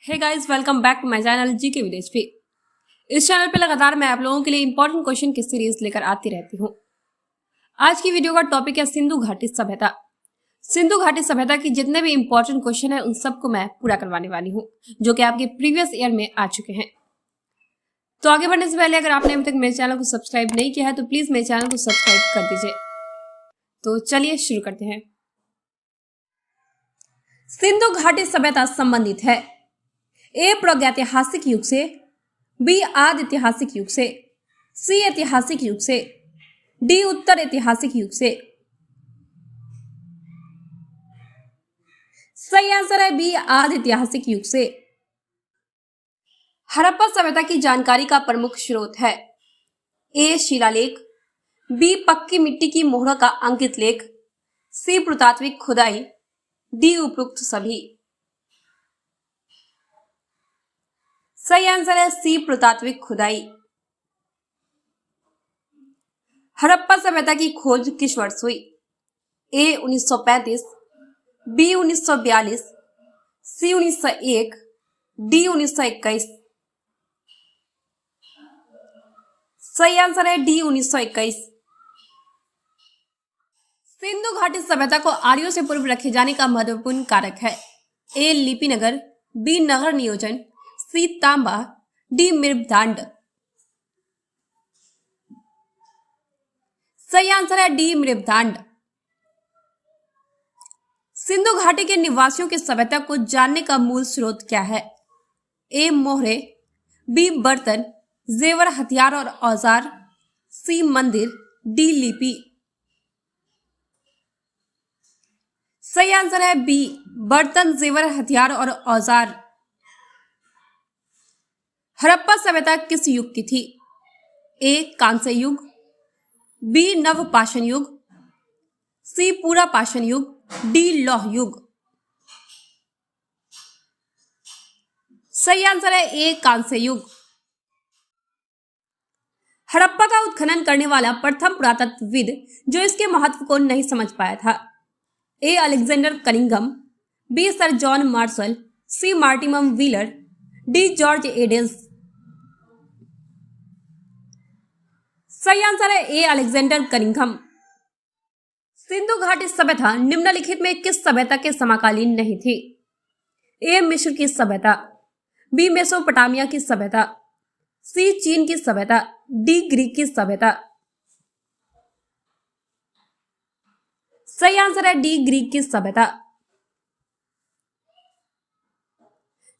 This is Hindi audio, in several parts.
Hey guys, welcome back to my channel GK village पे। इस चैनल पे लगातार मैं आप लोगों के लिए इंपॉर्टेंट क्वेश्चन की सीरीज लेकर आती रहती हूँ। आज की वीडियो का टॉपिक है सिंधु घाटी सभ्यता। सिंधु घाटी सभ्यता की जितने भी इंपॉर्टेंट क्वेश्चन है उन सबको मैं पूरा करवाने वाली हूँ, जो कि आपके प्रीवियस ईयर में आ चुके हैं। तो आगे बढ़ने से पहले अगर आपने अभी तक मेरे चैनल को सब्सक्राइब नहीं किया है तो प्लीज मेरे चैनल को सब्सक्राइब कर दीजिए। तो चलिए शुरू करते हैं। सिंधु घाटी सभ्यता संबंधित है ए प्रागैतिहासिक युग से, बी आदि ऐतिहासिक युग से, सी ऐतिहासिक युग से, डी उत्तर ऐतिहासिक युग से। सही आंसर है बी आदि ऐतिहासिक युग से। हड़प्पा सभ्यता की जानकारी का प्रमुख स्रोत है ए शिलालेख, बी पक्की मिट्टी की मोहरों का अंकित लेख, सी पुरातात्विक खुदाई, डी उपरोक्त सभी। सही आंसर है सी पुरातात्विक खुदाई। हड़प्पा सभ्यता की खोज किस वर्ष हुई? ए 1935, बी 1942, सी 1901, डी 1921। सही आंसर है डी 1921। सिंधु घाटी सभ्यता को आर्यों से पूर्व रखे जाने का महत्वपूर्ण कारक है ए लिपि नगर, बी नगर नियोजन, सी तांबा, डी मृदंड। सही आंसर है डी मृदंड। सिंधु घाटी के निवासियों की सभ्यता को जानने का मूल स्रोत क्या है? ए मोहरे, बी बर्तन, जेवर हथियार और औजार, सी मंदिर, डी लिपि। सही आंसर है बी बर्तन, जेवर हथियार और औजार। हड़प्पा सभ्यता किस युग की थी? ए कांस्य युग, बी नवपाषाण युग, सी पूरा पाषाण युग, डी लौह युग। सही आंसर है ए कांस्य युग। हड़प्पा का उत्खनन करने वाला प्रथम पुरातत्वविद जो इसके महत्व को नहीं समझ पाया था A Alexander Cunningham, B sir John Marshall, C Mortimer Wheeler, D George Dales. सही आंसर है ए अलेक्जेंडर कनिंघम। सिंधु घाटी सभ्यता निम्नलिखित में किस सभ्यता के समकालीन नहीं थी? ए मिस्र की सभ्यता, बी मेसोपोटामिया की सभ्यता, सी चीन की सभ्यता, डी ग्रीक की सभ्यता। सही आंसर है डी ग्रीक की सभ्यता।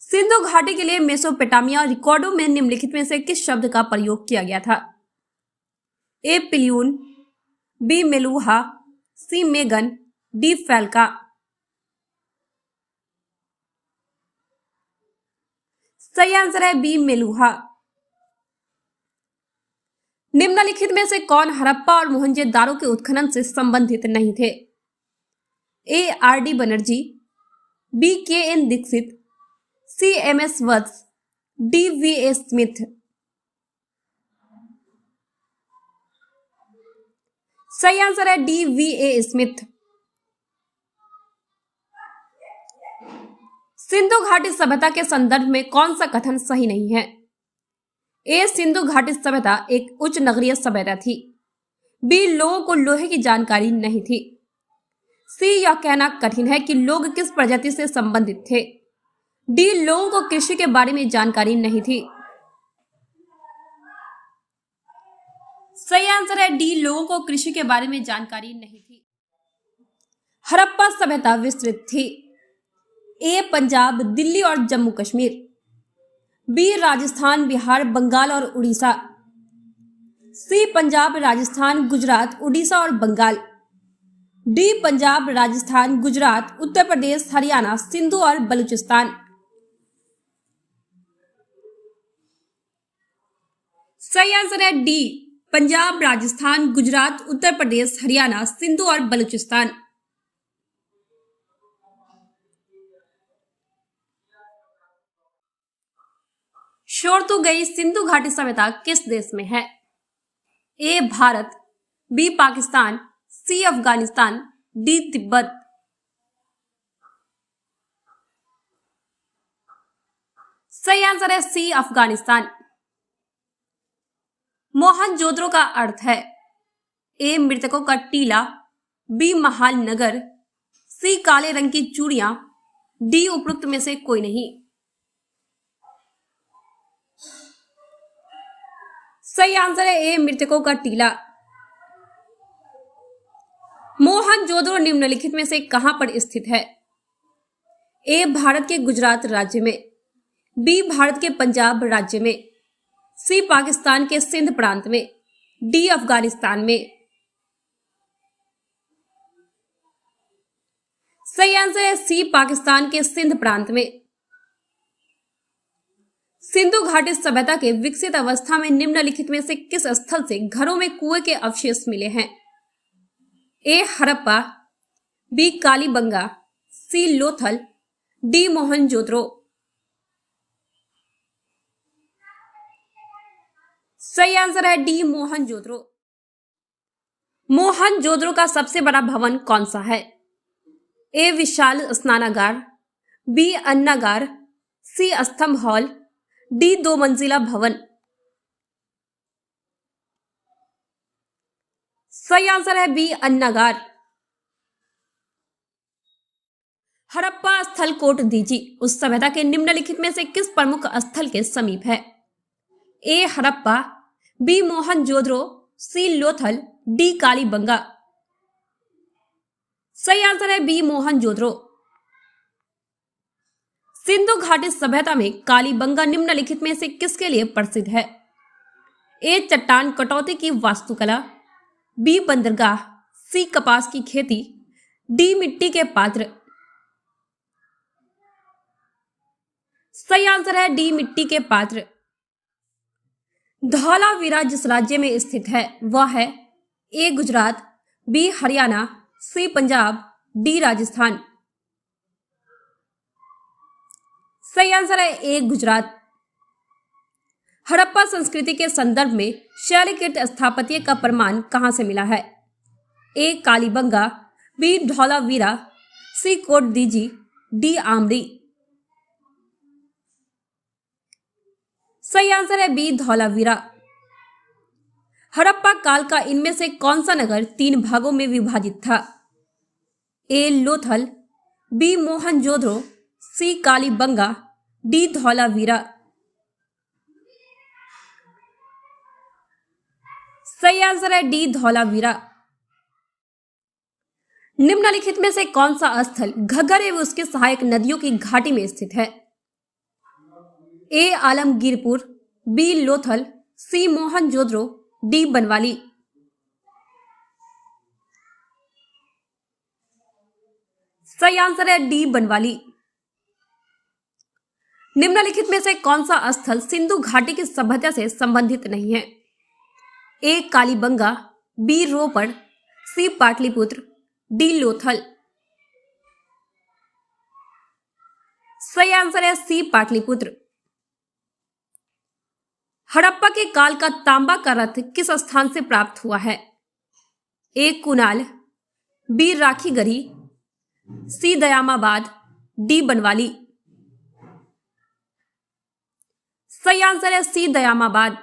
सिंधु घाटी के लिए मेसोपोटामिया रिकॉर्डों में निम्नलिखित में से किस शब्द का प्रयोग किया गया था? ए पिलियून, बी मेलुहा, सी मेगन, डी फैल्का। सही आंसर है बी मेलुहा। निम्नलिखित में से कौन हड़प्पा और मोहनजोदाड़ो के उत्खनन से संबंधित नहीं थे? A R D Banerjee, B K N Dikshit, C M S Vats, D V A Smith. सही आंसर है D V A Smith. Sindhu घाटी सभ्यता के संदर्भ में कौन सा कथन सही नहीं है? ए सिंधु घाटी सभ्यता एक उच्च नगरीय सभ्यता थी, बी लोगों को लोहे की जानकारी नहीं थी, सी यह कहना कठिन है कि लोग किस प्रजाति से संबंधित थे, डी लोगों को कृषि के बारे में जानकारी नहीं थी। सही आंसर है डी लोगों को कृषि के बारे में जानकारी नहीं थी। हड़प्पा सभ्यता विस्तृत थी ए पंजाब, दिल्ली और जम्मू कश्मीर, बी राजस्थान, बिहार, बंगाल और उड़ीसा, सी पंजाब, राजस्थान, गुजरात, उड़ीसा और बंगाल, डी पंजाब, राजस्थान, गुजरात, उत्तर प्रदेश, हरियाणा, सिंधु और बलूचिस्तान। सही आंसर है डी पंजाब, राजस्थान, गुजरात, उत्तर प्रदेश, हरियाणा, सिंधु और बलूचिस्तान। शोर तो गई सिंधु घाटी सभ्यता किस देश में है? ए भारत, बी पाकिस्तान, सी अफगानिस्तान, डी तिब्बत। सही आंसर है सी अफगानिस्तान। मोहनजोदड़ो का अर्थ है ए मृतकों का टीला, बी महाल नगर, सी काले रंग की चूड़ियां, डी उपरोक्त में से कोई नहीं। सही आंसर है ए मृतकों का टीला। मोहनजोदड़ो निम्नलिखित में से कहां पर स्थित है? ए भारत के गुजरात राज्य में, बी भारत के पंजाब राज्य में, सी पाकिस्तान के सिंध प्रांत में, डी अफगानिस्तान में। सही आंसर है सी पाकिस्तान के सिंध प्रांत में। सिंधु घाटी सभ्यता के विकसित अवस्था में निम्नलिखित में से किस स्थल से घरों में कुएं के अवशेष मिले हैं? ए हड़प्पा, बी कालीबंगा, सी लोथल, डी मोहनजोदड़ो। सही आंसर है डी मोहनजोदड़ो। मोहनजोदड़ो का सबसे बड़ा भवन कौन सा है? ए विशाल स्नानागार, बी अन्नागार, सी स्तंभ हॉल, डी 2 मंजिला भवन। सही आंसर है बी अन्नागार। हड़प्पा स्थल कोट दीजी उस सभ्यता के निम्नलिखित में से किस प्रमुख स्थल के समीप है? ए हड़प्पा, बी मोहनजोदड़ो, सी लोथल, डी कालीबंगा। सही आंसर है बी मोहनजोदड़ो। सिंधु घाटी सभ्यता में कालीबंगा निम्नलिखित में से किसके लिए प्रसिद्ध है? ए चट्टान कटौती की वास्तुकला, बी बंदरगाह, सी कपास की खेती, डी मिट्टी के पात्र। सही आंसर है डी मिट्टी के पात्र। धौलावीरा जिस राज्य में स्थित है वह है ए गुजरात, बी हरियाणा, सी पंजाब, डी राजस्थान। सही आंसर है ए गुजरात। हड़प्पा संस्कृति के संदर्भ में शैलकृत स्थापत्य का प्रमाण कहां से मिला है? ए कालीबंगा, बी धौलावीरा, सी कोट दीजी, डी आमरी। सही आंसर है बी धौलावीरा। हड़प्पा काल का इनमें से कौन सा नगर 3 भागों में विभाजित था? ए लोथल, बी मोहनजोदड़ो, सी कालीबंगा, डी धौलावीरा। सही आंसर है डी धौलावीरा। निम्नलिखित में से कौन सा स्थल घग्गर एवं उसके सहायक नदियों की घाटी में स्थित है? ए आलमगीरपुर, बी लोथल, सी मोहनजोदड़ो, डी बनवाली। सही आंसर है डी बनवाली। निम्नलिखित में से कौन सा स्थल सिंधु घाटी की सभ्यता से संबंधित नहीं है? ए कालीबंगा, बी रोपड़, सी पाटलिपुत्र, डी लोथल। सही आंसर है सी पाटलिपुत्र। हड़प्पा के काल का तांबा का रथ किस स्थान से प्राप्त हुआ है? ए कुनाल, बी राखीगढ़ी, सी दयामाबाद, डी बनवाली। सही आंसर है सी दयामाबाद।